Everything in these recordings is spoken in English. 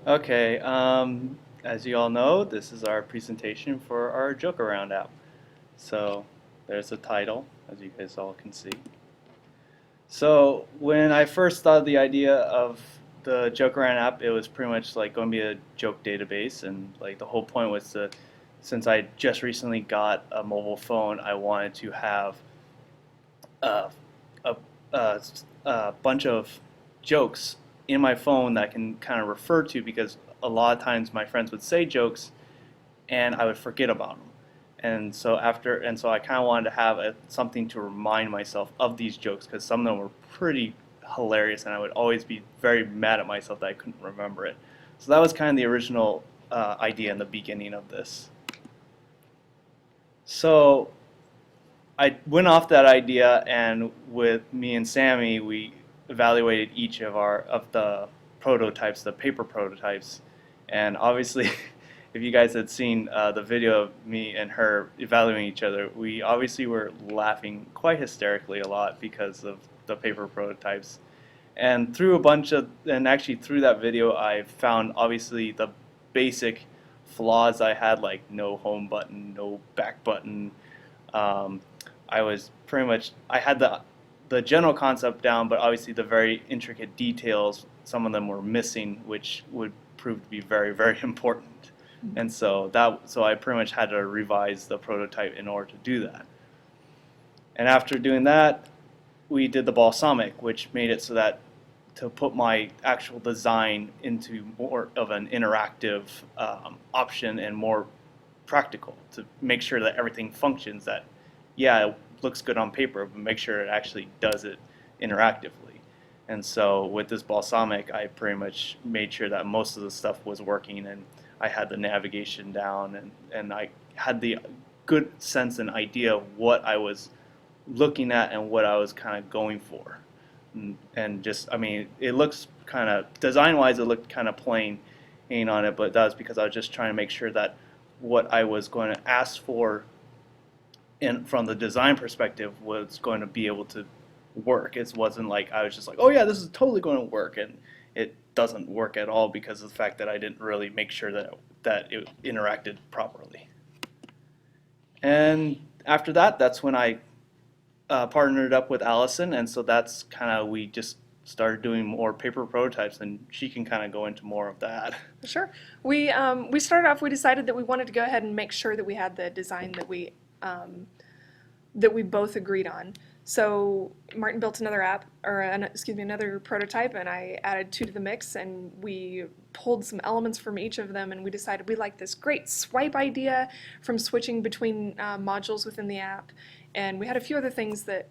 Okay, as you all know, this is our presentation for our Joke Around app. So there's the title, as you guys all can see. So when I first thought of the idea of the Joke Around app, it was pretty much like going to be a joke database, and like the whole point was to, since I just recently got a mobile phone, I wanted to have uh, a, a, a bunch of jokes in my phone that I can kind of refer to because a lot of times my friends would say jokes and I would forget about them. And so I kind of wanted to have something to remind myself of these jokes because some of them were pretty hilarious and I would always be very mad at myself that I couldn't remember it. So that was kind of the original idea in the beginning of this. So I went off that idea, and with me and Sammy, we evaluated each of the prototypes, the paper prototypes, and obviously, if you guys had seen the video of me and her evaluating each other, we obviously were laughing quite hysterically a lot because of the paper prototypes. And actually through that video, I found obviously the basic flaws I had, like no home button, no back button. Um, I was pretty much I had the general concept down, but obviously the very intricate details, some of them were missing, which would prove to be very, very important. And so I pretty much had to revise the prototype in order to do that. And after doing that, we did the balsamic, which made it so that to put my actual design into more of an interactive option and more practical to make sure that everything functions. That, yeah, it looks good on paper, but make sure it actually does it interactively. And so with this balsamic, I pretty much made sure that most of the stuff was working, and I had the navigation down, and I had the good sense and idea of what I was looking at and what I was kind of going for. And just, I mean, it looks kind of, design-wise, it looked kind of plain on it, but that was because I was just trying to make sure that what I was going to ask for from the design perspective was going to be able to work. It wasn't like I was just like, oh yeah, this is totally going to work, and it doesn't work at all because of the fact that I didn't really make sure that it interacted properly. And after that, that's when I partnered up with Allison, and so that's kind of we just started doing more paper prototypes, and she can kind of go into more of that. Sure. We started off. We decided that we wanted to go ahead and make sure that we had the design that we both agreed on. So Martin built another app, or another prototype, and I added two to the mix, and we pulled some elements from each of them, and we decided we liked this great swipe idea from switching between modules within the app, and we had a few other things that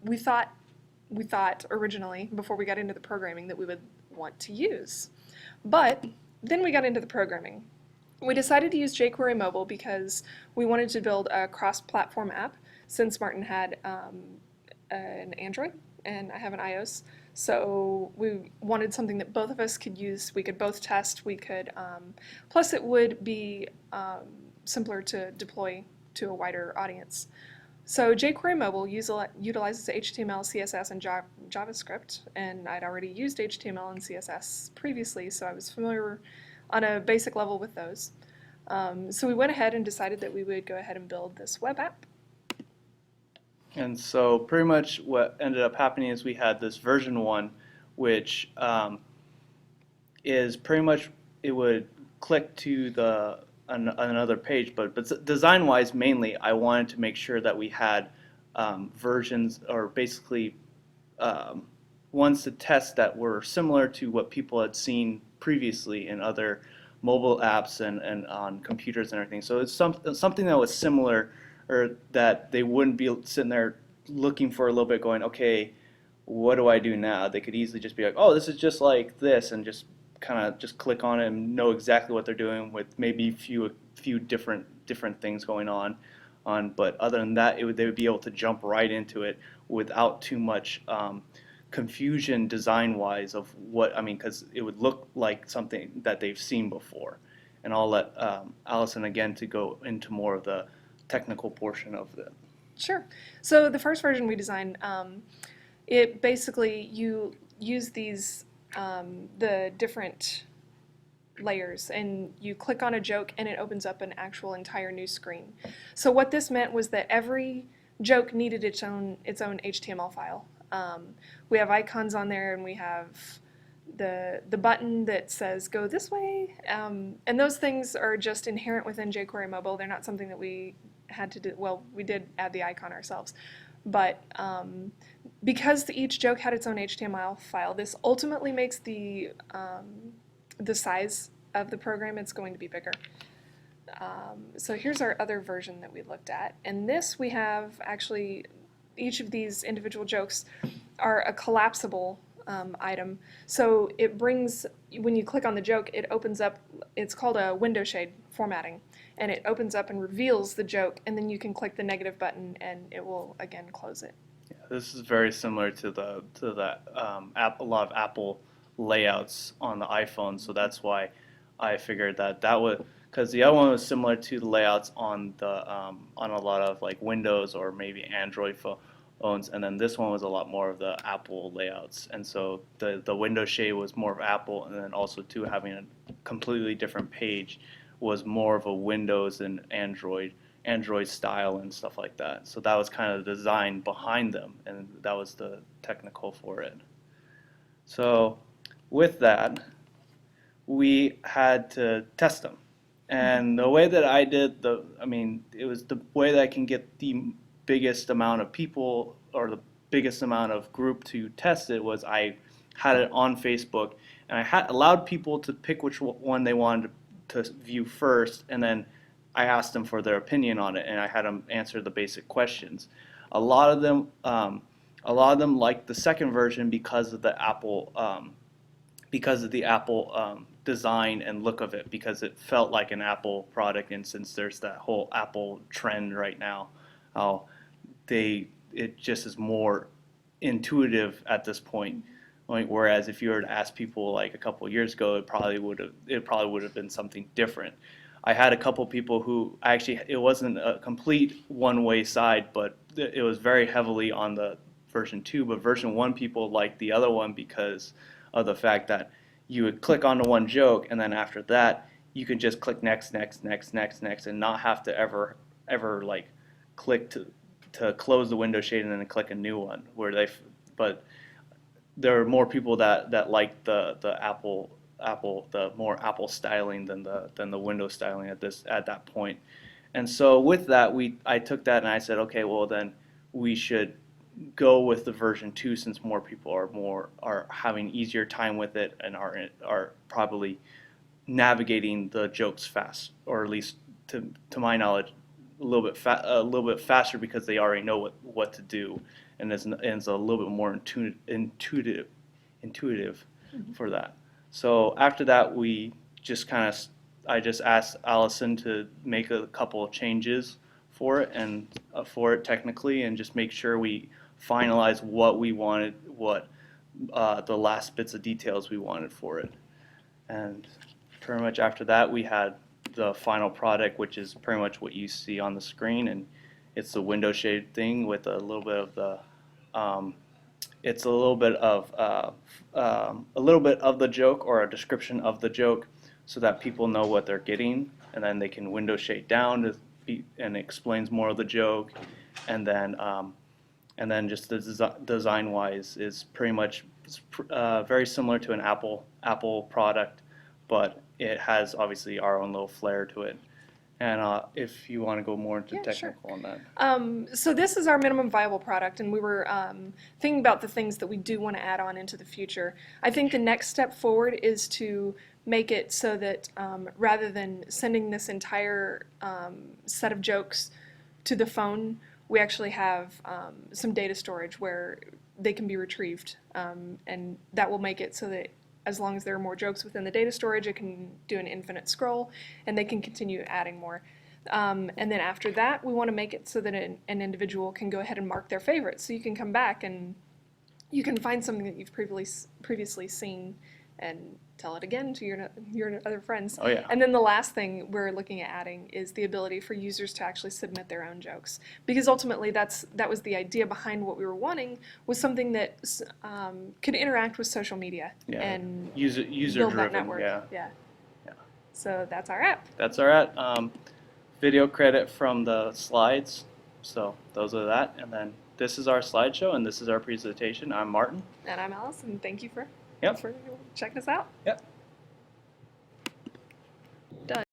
we thought originally before we got into the programming that we would want to use. But then we got into the programming. We decided to use jQuery Mobile because we wanted to build a cross-platform app since Martin had an Android and I have an iOS. So we wanted something that both of us could use. We could both test. Plus it would be simpler to deploy to a wider audience. So jQuery Mobile utilizes HTML, CSS, and JavaScript, and I'd already used HTML and CSS previously, so I was familiar on a basic level with those. So we went ahead and decided that we would go ahead and build this web app. And so pretty much what ended up happening is we had this version 1, which is pretty much, it would click to another page, but design-wise, mainly, I wanted to make sure that we had versions, or basically ones to test that were similar to what people had seen previously in other mobile apps and on computers and everything. So it's something that was similar, or that they wouldn't be sitting there looking for a little bit going, okay, what do I do now? They could easily just be like, oh, this is just like this, and just kind of just click on it and know exactly what they're doing with maybe few different things going on. But other than that, they would be able to jump right into it without too much confusion design-wise of what, I mean, because it would look like something that they've seen before. And I'll let Allison again to go into more of the technical portion of it. Sure. So the first version we designed, it basically, you use the different layers, and you click on a joke and it opens up an actual entire new screen. So what this meant was that every joke needed its own HTML file. We have icons on there, and we have the button that says go this way, and those things are just inherent within jQuery Mobile. They're not something that we had to do. Well, we did add the icon ourselves, but because each joke had its own HTML file, this ultimately makes the size of the program, it's going to be bigger. So here's our other version that we looked at. And this we have actually, each of these individual jokes are a collapsible item. So it brings, when you click on the joke, it opens up, it's called a window shade formatting. And it opens up and reveals the joke, and then you can click the negative button and it will again close it. Yeah, this is very similar to a lot of Apple layouts on the iPhone, so that's why I figured that would, because the other one was similar to the layouts on a lot of like Windows or maybe Android phones, and then this one was a lot more of the Apple layouts, and so the window shade was more of Apple, and then also too having a completely different page was more of a Windows and Android style and stuff like that. So that was kind of the design behind them, and that was the technical for it. So with that, we had to test them. And the way that I did it was the way that I can get the biggest amount of people or the biggest amount of group to test it was I had it on Facebook, and I had allowed people to pick which one they wanted to view first, and then I asked them for their opinion on it, and I had them answer the basic questions. A lot of them liked the second version because of the Apple design and look of it, because it felt like an Apple product, and since there's that whole Apple trend right now, how it just is more intuitive at this point. Like, whereas if you were to ask people like a couple of years ago, it probably would have been something different. I had a couple people who actually, it wasn't a complete one-way side, but it was very heavily on the version 2, but version 1 people liked the other one because of the fact that you would click on the one joke, and then after that you can just click next, next, next, next, next, and not have to ever like click to close the window shade and then click a new one. But there are more people that like the Apple the more Apple styling than the Windows styling at that point. And so with that, I took that and I said, okay, well then we should go with the version 2, since more people are having easier time with it and are probably navigating the jokes fast, or at least to my knowledge a little bit faster, because they already know what to do, and it's a little bit more intuitive for that. So after that, I just asked Allison to make a couple of changes for it technically, and just make sure we finalize what we wanted, the last bits of details we wanted for it. And pretty much after that, we had the final product, which is pretty much what you see on the screen, and it's the window shade thing with a little bit of the it's a little bit of the joke, or a description of the joke, so that people know what they're getting, and then they can window shade down and it explains more of the joke, and then just the design wise is pretty much very similar to an Apple product, but it has obviously our own little flair to it. And if you want to go more into technical on that. So this is our minimum viable product, and we were thinking about the things that we do want to add on into the future. I think the next step forward is to make it so that rather than sending this entire set of jokes to the phone, we actually have some data storage where they can be retrieved, and that will make it so that as long as there are more jokes within the data storage, it can do an infinite scroll, and they can continue adding more. And then after that, we want to make it so that an individual can go ahead and mark their favorites. So you can come back and you can find something that you've previously seen and tell it again to your other friends. Oh, yeah. And then the last thing we're looking at adding is the ability for users to actually submit their own jokes, because ultimately that was the idea behind what we were wanting, was something that could interact with social media and user build that driven. network. Yeah. Yeah. Yeah. So that's our app. That's our app. Video credit from the slides. So those are that. And then this is our slideshow, and this is our presentation. I'm Martin. And I'm Allison. Thank you for Yep. checking us out. Yep. Done.